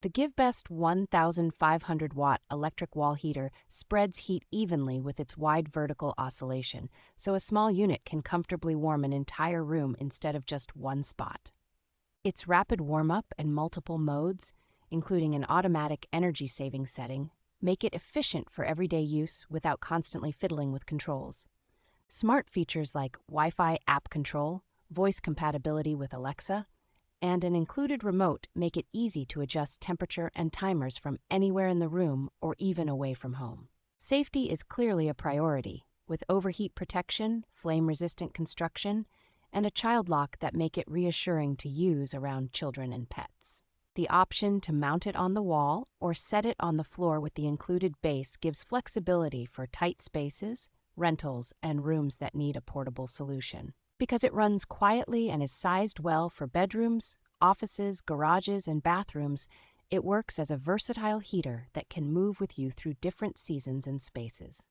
The GiveBest 1500W electric wall heater spreads heat evenly with its wide vertical oscillation, so a small unit can comfortably warm an entire room instead of just one spot. Its rapid warm-up and multiple modes, including an automatic energy-saving setting, make it efficient for everyday use without constantly fiddling with controls. Smart features like Wi-Fi app control, voice compatibility with Alexa, and an included remote make it easy to adjust temperature and timers from anywhere in the room or even away from home. Safety is clearly a priority, with overheat protection, flame-resistant construction, and a child lock that make it reassuring to use around children and pets. The option to mount it on the wall or set it on the floor with the included base gives flexibility for tight spaces, rentals, and rooms that need a portable solution. Because it runs quietly and is sized well for bedrooms, offices, garages, and bathrooms, it works as a versatile heater that can move with you through different seasons and spaces.